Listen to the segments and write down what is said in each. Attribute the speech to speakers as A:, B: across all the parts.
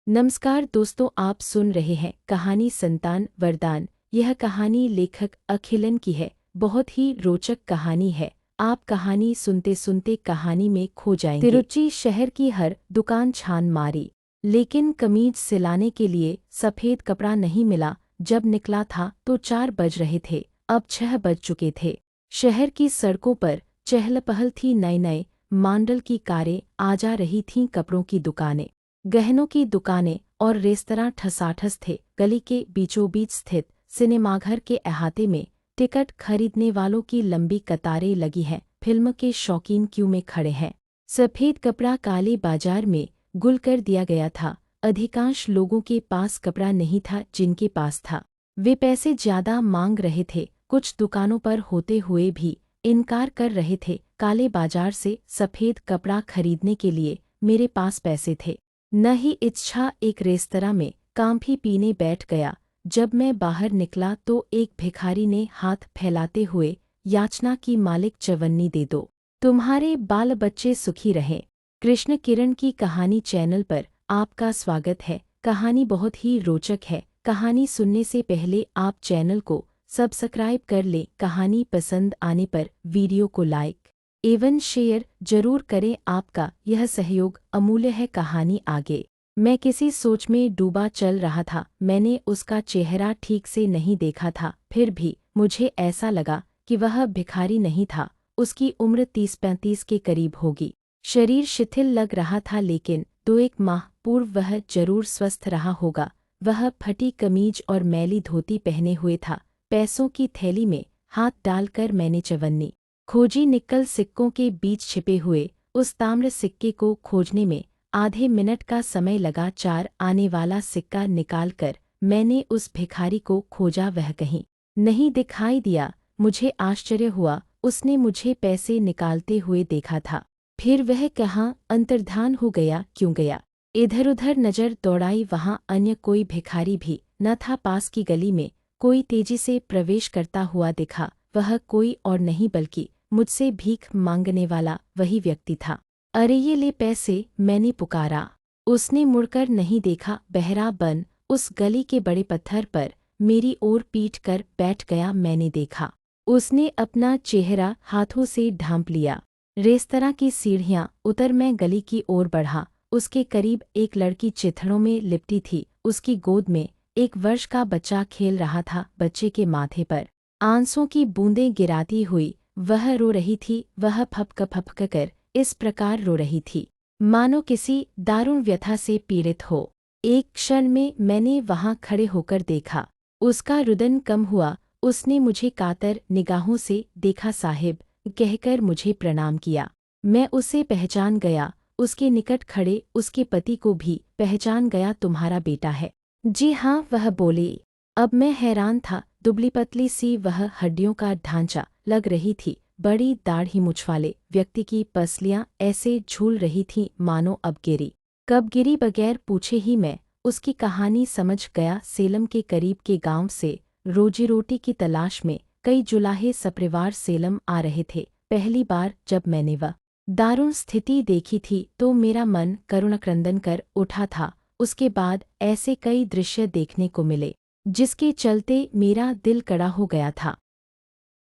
A: नमस्कार दोस्तों, आप सुन रहे हैं कहानी संतान वरदान। यह कहानी लेखक अखिलन की है। बहुत ही रोचक कहानी है। आप कहानी सुनते सुनते कहानी में खो जाएंगे। तिरुचि शहर की हर दुकान छान मारी, लेकिन कमीज सिलाने के लिए सफ़ेद कपड़ा नहीं मिला। जब निकला था तो 4 बज रहे थे, अब 6 बज चुके थे। शहर की सड़कों पर चहल पहल थी। नए नए मॉडल की कारें आ जा रही थीं। कपड़ों की दुकानें, गहनों की दुकानें और रेस्तरां ठसाठस थे। गली के बीचों बीच स्थित सिनेमाघर के अहाते में टिकट खरीदने वालों की लंबी कतारें लगी हैं। फिल्म के शौकीन क्यू में खड़े हैं। सफ़ेद कपड़ा काले बाजार में गुल कर दिया गया था। अधिकांश लोगों के पास कपड़ा नहीं था। जिनके पास था वे पैसे ज्यादा मांग रहे थे। कुछ दुकानों पर होते हुए भी इनकार कर रहे थे। काले बाजार से सफ़ेद कपड़ा खरीदने के लिए मेरे पास पैसे थे, न ही इच्छा। एक रेस्तरां में कॉफी पीने बैठ गया। जब मैं बाहर निकला तो एक भिखारी ने हाथ फैलाते हुए याचना की, मालिक चवन्नी दे दो, तुम्हारे बाल बच्चे सुखी रहें। कृष्ण किरण की कहानी चैनल पर आपका स्वागत है। कहानी बहुत ही रोचक है। कहानी सुनने से पहले आप चैनल को सब्सक्राइब कर लें। कहानी पसंद आने पर वीडियो को लाइक एवं शेयर जरूर करें। आपका यह सहयोग अमूल्य है। कहानी आगे। मैं किसी सोच में डूबा चल रहा था। मैंने उसका चेहरा ठीक से नहीं देखा था, फिर भी मुझे ऐसा लगा कि वह भिखारी नहीं था। उसकी उम्र 30-35 के करीब होगी। शरीर शिथिल लग रहा था, लेकिन 2-1 माह पूर्व वह जरूर स्वस्थ रहा होगा। वह फटी कमीज और मैली धोती पहने हुए था। पैसों की थैली में हाथ डालकर मैंने चवन्नी खोजी। निकल सिक्कों के बीच छिपे हुए उस ताम्र सिक्के को खोजने में आधे मिनट का समय लगा। 4 आने वाला सिक्का निकालकर मैंने उस भिखारी को खोजा। वह कहीं नहीं दिखाई दिया। मुझे आश्चर्य हुआ। उसने मुझे पैसे निकालते हुए देखा था, फिर वह कहाँ अंतर्धान हो गया। क्यों गया? इधर उधर नजर दौड़ाई, वहाँ अन्य कोई भिखारी भी न था। पास की गली में कोई तेजी से प्रवेश करता हुआ दिखा। वह कोई और नहीं बल्कि मुझसे भीख मांगने वाला वही व्यक्ति था। अरे ये ले पैसे, मैंने पुकारा। उसने मुड़कर नहीं देखा। बहरा बन उस गली के बड़े पत्थर पर मेरी ओर पीट कर बैठ गया। मैंने देखा उसने अपना चेहरा हाथों से ढांप लिया। रेस्तरां की सीढ़ियां उतर मैं गली की ओर बढ़ा। उसके करीब एक लड़की चिथड़ों में लिपटी थी। उसकी गोद में 1 वर्ष का बच्चा खेल रहा था। बच्चे के माथे पर आंसुओं की बूंदें गिराती हुई वह रो रही थी। वह फपक कर इस प्रकार रो रही थी मानो किसी दारुण व्यथा से पीड़ित हो। एक क्षण में मैंने वहां खड़े होकर देखा। उसका रुदन कम हुआ। उसने मुझे कातर निगाहों से देखा। साहिब कहकर मुझे प्रणाम किया। मैं उसे पहचान गया। उसके निकट खड़े उसके पति को भी पहचान गया। तुम्हारा बेटा है? जी हाँ, वह बोले। अब मैं हैरान था। दुबली पतली सी वह हड्डियों का ढांचा लग रही थी। बड़ी दाढ़ी मूंछ वाले व्यक्ति की पसलियां ऐसे झूल रही थीं मानो अब गिरी। कब गिरी बगैर पूछे ही मैं उसकी कहानी समझ गया। सेलम के करीब के गांव से रोजी रोटी की तलाश में कई जुलाहे सपरिवार सेलम आ रहे थे। पहली बार जब मैंने वह दारुण स्थिति देखी थी तो मेरा मन करुणाक्रंदन कर उठा था। उसके बाद ऐसे कई दृश्य देखने को मिले जिसके चलते मेरा दिल कड़ा हो गया था।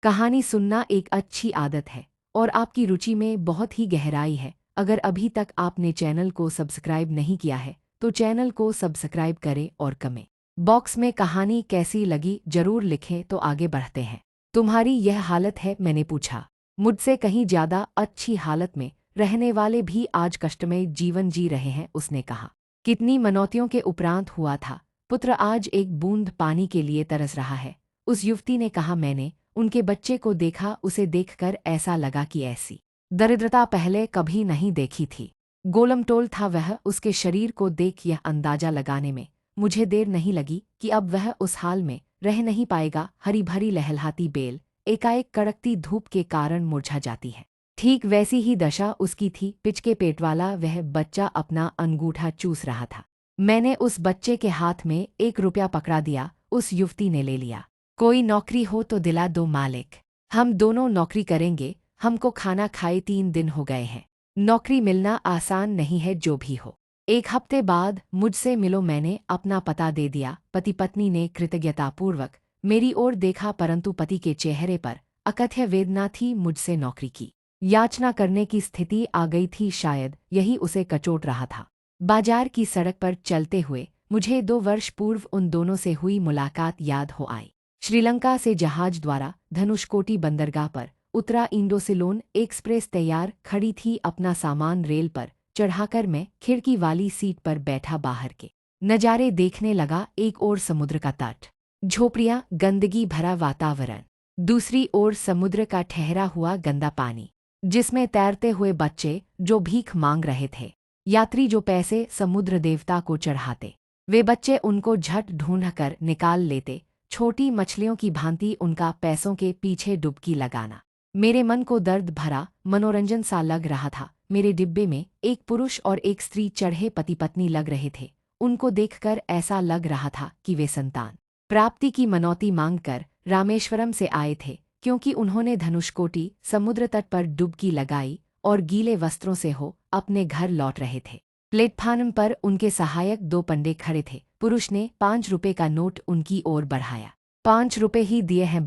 B: कहानी सुनना एक अच्छी आदत है और आपकी रुचि में बहुत ही गहराई है। अगर अभी तक आपने चैनल को सब्सक्राइब नहीं किया है तो चैनल को सब्सक्राइब करें और कमेंट बॉक्स में कहानी कैसी लगी जरूर लिखें। तो आगे बढ़ते हैं। तुम्हारी यह हालत है? मैंने पूछा। मुझसे कहीं ज्यादा अच्छी हालत में रहने वाले भी आज कष्टमय जीवन जी रहे हैं, उसने कहा। कितनी मनौतियों के उपरांत हुआ था। पुत्र आज एक बूंद पानी के लिए तरस रहा है, उस युवती ने कहा। मैंने उनके बच्चे को देखा। उसे देखकर ऐसा लगा कि ऐसी दरिद्रता पहले कभी नहीं देखी थी। गोलमटोल था वह। उसके शरीर को देख यह अंदाजा लगाने में मुझे देर नहीं लगी कि अब वह उस हाल में रह नहीं पाएगा। हरी भरी लहलहाती बेल एकाएक कड़कती धूप के कारण मुरझा जाती है, ठीक वैसी ही दशा उसकी थी। पिचके पेट वाला वह बच्चा अपना अंगूठा चूस रहा था। मैंने उस बच्चे के हाथ में 1 रुपया पकड़ा दिया। उस युवती ने ले लिया। कोई नौकरी हो तो दिला दो मालिक, हम दोनों नौकरी करेंगे। हमको खाना खाए 3 दिन हो गए हैं। नौकरी मिलना आसान नहीं है, जो भी हो। 1 हफ्ते बाद मुझसे मिलो, मैंने अपना पता दे दिया। पति पत्नी ने कृतज्ञतापूर्वक मेरी ओर देखा, परंतु पति के चेहरे पर अकथ्य वेदना थी। मुझसे नौकरी की याचना करने की स्थिति आ गई थी, शायद यही उसे कचोट रहा था। बाजार की सड़क पर चलते हुए मुझे 2 वर्ष पूर्व उन दोनों से हुई मुलाकात याद हो आई। श्रीलंका से जहाज द्वारा धनुषकोटी बंदरगाह पर उतरा। इंडोसिलोन एक्सप्रेस तैयार खड़ी थी। अपना सामान रेल पर चढ़ाकर मैं खिड़की वाली सीट पर बैठा बाहर के नज़ारे देखने लगा। एक ओर समुद्र का तट, झोपड़ियां, गंदगी भरा वातावरण, दूसरी ओर समुद्र का ठहरा हुआ गंदा पानी, जिसमें तैरते हुए बच्चे जो भीख मांग रहे थे, यात्री जो पैसे समुद्र देवता को चढ़ाते। वे बच्चे उनको झट ढूंढकर निकाल लेते, छोटी मछलियों की भांति उनका पैसों के पीछे डुबकी लगाना। मेरे मन को दर्द भरा मनोरंजन सा लग रहा था। मेरे डिब्बे में एक पुरुष और एक स्त्री चढ़े पति पत्नी लग रहे थे। उनको देखकर ऐसा लग रहा था कि वे संतान प्राप्ति की मनौती मांगकर रामेश्वरम से आए थे, क्योंकि उन्होंने धनुषकोटी समुद्र तट पर डुबकी लगाई और गीले वस्त्रों से हो अपने घर लौट रहे थे। प्लेटफार्म पर उनके सहायक 2 पंडे खड़े थे। पुरुष ने 5 रुपए का नोट उनकी ओर बढ़ाया। 5 रुपए ही दिए हैं,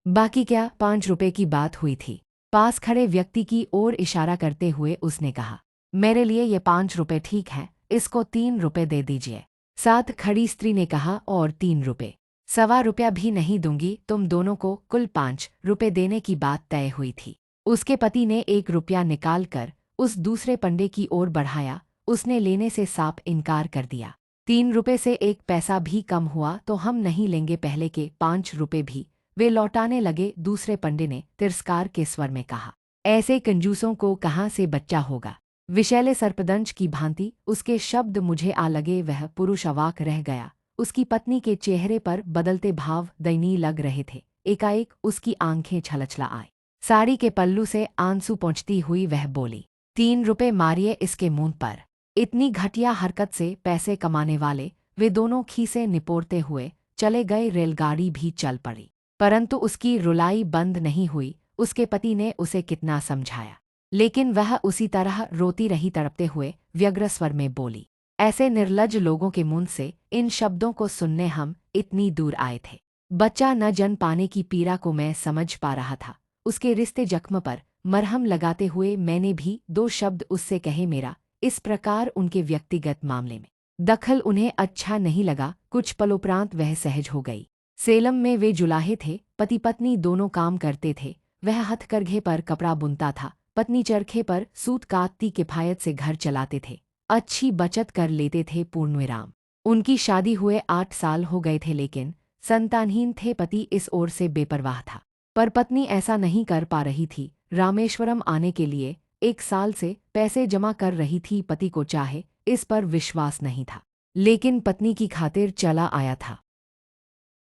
B: बाकी क्या? 5 रुपए की बात हुई थी। पास खड़े व्यक्ति की ओर इशारा करते हुए उसने कहा, मेरे लिए ये 5 रुपए ठीक हैं, इसको 3 रुपए दे दीजिए। साथ खड़ी स्त्री ने कहा, और 3 रुपए? 1.25 रुपया भी नहीं दूंगी। तुम दोनों को कुल 5 रुपए देने की बात तय हुई थी। उसके पति ने 1 रुपया निकालकर उस दूसरे पंडे की ओर बढ़ाया। उसने लेने से साफ इनकार कर दिया। 3 रुपए से 1 पैसा भी कम हुआ तो हम नहीं लेंगे, पहले के 5 रुपए भी वे लौटाने लगे। दूसरे पंडे ने तिरस्कार के स्वर में कहा, ऐसे कंजूसों को कहाँ से बच्चा होगा? विषैले सर्पदंश की भांति उसके शब्द मुझे आ लगे। वह पुरुष अवाक रह गया। उसकी पत्नी के चेहरे पर बदलते भाव दयनीय लग रहे थे। एकाएक उसकी आंखें छलछला आए। साड़ी के पल्लू से आंसू पोंछती हुई वह बोली, 3 रुपए मारिए इसके मुंह पर। इतनी घटिया हरकत से पैसे कमाने वाले वे दोनों खीसे निपोड़ते हुए चले गए। रेलगाड़ी भी चल पड़ी, परंतु उसकी रुलाई बंद नहीं हुई। उसके पति ने उसे कितना समझाया, लेकिन वह उसी तरह रोती रही। तड़पते हुए व्यग्र स्वर में बोली, ऐसे निर्लज्ज लोगों के मुंह से इन शब्दों को सुनने हम इतनी दूर आए थे। बच्चा न जन पाने की पीड़ा को मैं समझ पा रहा था। उसके रिश्ते जख्म पर मरहम लगाते हुए मैंने भी 2 शब्द उससे कहे। मेरा इस प्रकार उनके व्यक्तिगत मामले में दखल उन्हें अच्छा नहीं लगा। कुछ पलोपरांत वह सहज हो गई। सेलम में वे जुलाहे थे। पति पत्नी दोनों काम करते थे। वह हथकरघे पर कपड़ा बुनता था, पत्नी चरखे पर सूत काटती किफायत से घर चलाते थे। अच्छी बचत कर लेते थे। पूर्णविराम। उनकी शादी हुए 8 साल हो गए थे, लेकिन संतानहीन थे। पति इस ओर से बेपरवाह था, पर पत्नी ऐसा नहीं कर पा रही थी। रामेश्वरम आने के लिए 1 साल से पैसे जमा कर रही थी। पति को चाहे इस पर विश्वास नहीं था, लेकिन पत्नी की खातिर चला आया था।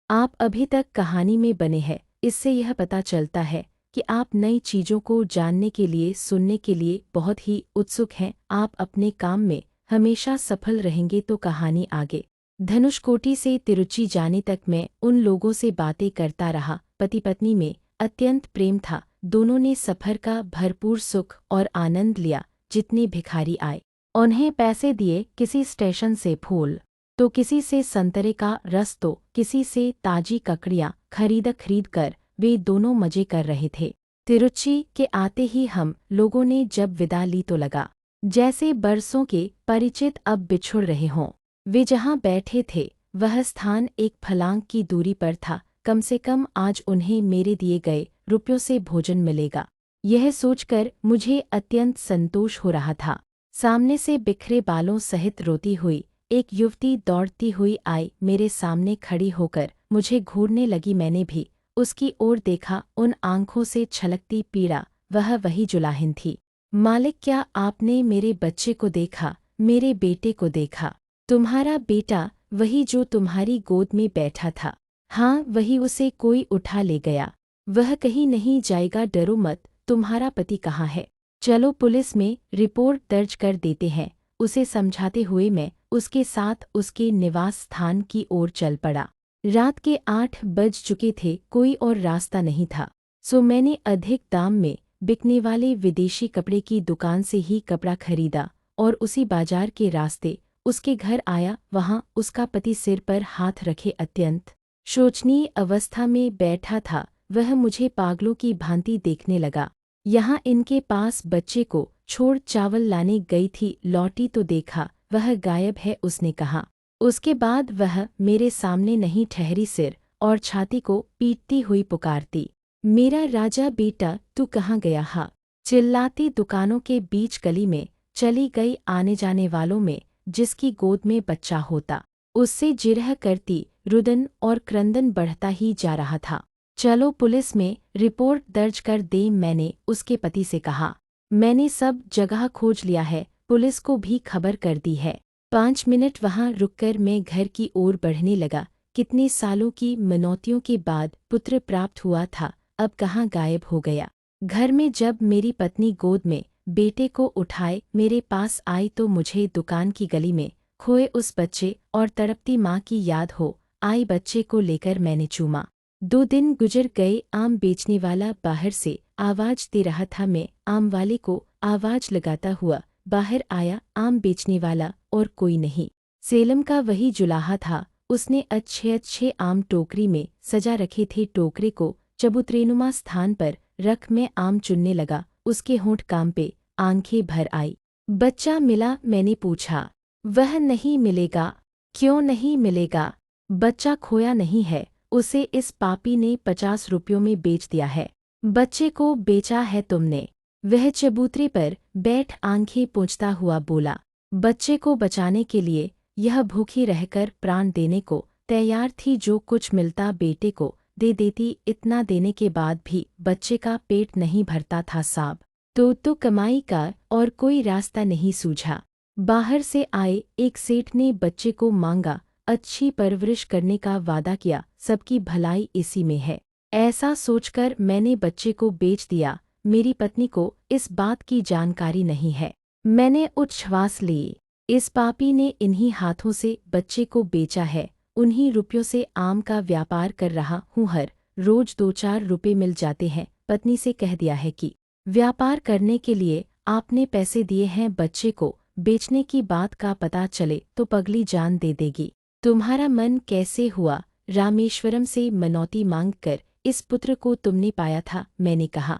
A: आप अभी तक कहानी में बने हैं। इससे यह पता चलता है कि आप नई चीजों को जानने के लिए, सुनने के लिए बहुत ही उत्सुक हैं। आप अपने काम में हमेशा सफल रहेंगे तो कहानी आगे। धनुषकोटी से तिरुचि जाने तक मैं उन लोगों से बातें करता रहा। पति पत्नी में अत्यंत प्रेम था। दोनों ने सफर का भरपूर सुख और आनंद लिया। जितने भिखारी आए उन्हें पैसे दिए, किसी स्टेशन से फूल तो किसी से संतरे का रस तो किसी से ताजी ककड़ियाँ खरीद कर वे दोनों मजे कर रहे थे। तिरुचि के आते ही हम लोगों ने जब विदा ली तो लगा जैसे बरसों के परिचित अब बिछुड़ रहे हों। वे जहाँ बैठे थे वह स्थान एक फलांग की दूरी पर था। कम से कम आज उन्हें मेरे दिए गए रुपयों से भोजन मिलेगा, यह सोचकर मुझे अत्यंत संतोष हो रहा था। सामने से बिखरे बालों सहित रोती हुई एक युवती दौड़ती हुई आई। मेरे सामने खड़ी होकर मुझे घूरने लगी। मैंने भी उसकी ओर देखा। उन आंखों से छलकती पीड़ा वह वही जुलाहिन थी। मालिक, क्या आपने मेरे बच्चे को देखा? मेरे बेटे को देखा? तुम्हारा बेटा, वही जो तुम्हारी गोद में बैठा था? हाँ, वही। उसे कोई उठा ले गया। वह कहीं नहीं जाएगा, डरो मत। तुम्हारा पति कहाँ है? चलो पुलिस में रिपोर्ट दर्ज कर देते हैं। उसे समझाते हुए मैं उसके साथ उसके निवास स्थान की ओर चल पड़ा। रात के 8 बज चुके थे। कोई और रास्ता नहीं था, सो मैंने अधिक दाम में बिकने वाले विदेशी कपड़े की दुकान से ही कपड़ा खरीदा और उसी बाजार के रास्ते उसके घर आया। वहाँ उसका पति सिर पर हाथ रखे अत्यंत शोचनीय अवस्था में बैठा था। वह मुझे पागलों की भांति देखने लगा। यहाँ इनके पास बच्चे को छोड़ चावल लाने गई थी, लौटी तो देखा वह गायब है, उसने कहा। उसके बाद वह मेरे सामने नहीं ठहरी, सिर और छाती को पीटती हुई पुकारती, मेरा राजा बेटा तू कहाँ गया हा? चिल्लाती दुकानों के बीच गली में चली गई। आने जाने वालों में जिसकी गोद में बच्चा होता उससे जिरह करती। रुदन और क्रंदन बढ़ता ही जा रहा था। चलो पुलिस में रिपोर्ट दर्ज कर दे, मैंने उसके पति से कहा। मैंने सब जगह खोज लिया है, पुलिस को भी खबर कर दी है। 5 मिनट वहाँ रुककर मैं घर की ओर बढ़ने लगा। कितने सालों की मनौतियों के बाद पुत्र प्राप्त हुआ था, अब कहाँ गायब हो गया। घर में जब मेरी पत्नी गोद में बेटे को उठाए मेरे पास आई तो मुझे दुकान की गली में खोए उस बच्चे और तड़पती माँ की याद हो आई। बच्चे को लेकर मैंने चूमा। 2 दिन गुजर गए। आम बेचने वाला बाहर से आवाज दे रहा था। मैं आम वाले को आवाज लगाता हुआ बाहर आया। आम बेचने वाला और कोई नहीं, सेलम का वही जुलाहा था। उसने अच्छे अच्छे आम टोकरी में सजा रखे थे। टोकरे को चबूतरेनुमा स्थान पर रख मैं आम चुनने लगा। उसके होंठ कांपे, आंखें भर आई। बच्चा मिला? मैंने पूछा। वह नहीं मिलेगा। क्यों नहीं मिलेगा? बच्चा खोया नहीं है, उसे इस पापी ने 50 रुपयों में बेच दिया है। बच्चे को बेचा है तुमने? वह चबूतरे पर बैठ आंखें पोंछता हुआ बोला। बच्चे को बचाने के लिए यह भूखी रहकर प्राण देने को तैयार थी। जो कुछ मिलता बेटे को दे देती। इतना देने के बाद भी बच्चे का पेट नहीं भरता था साहब। तो कमाई का और कोई रास्ता नहीं सूझा। बाहर से आए एक सेठ ने बच्चे को मांगा, अच्छी परवरिश करने का वादा किया। सबकी भलाई इसी में है, ऐसा सोचकर मैंने बच्चे को बेच दिया। मेरी पत्नी को इस बात की जानकारी नहीं है। मैंने उच्छ्वास ली। इस पापी ने इन्हीं हाथों से बच्चे को बेचा है। उन्हीं रुपयों से आम का व्यापार कर रहा हूँ। हर रोज 2-4 रुपये मिल जाते हैं। पत्नी से कह दिया है कि व्यापार करने के लिए आपने पैसे दिए हैं। बच्चे को बेचने की बात का पता चले तो पगली जान दे देगी। तुम्हारा मन कैसे हुआ? रामेश्वरम से मनौती मांगकर इस पुत्र को तुमने पाया था, मैंने कहा।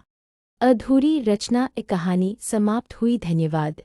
A: अधूरी रचना कहानी समाप्त हुई। धन्यवाद।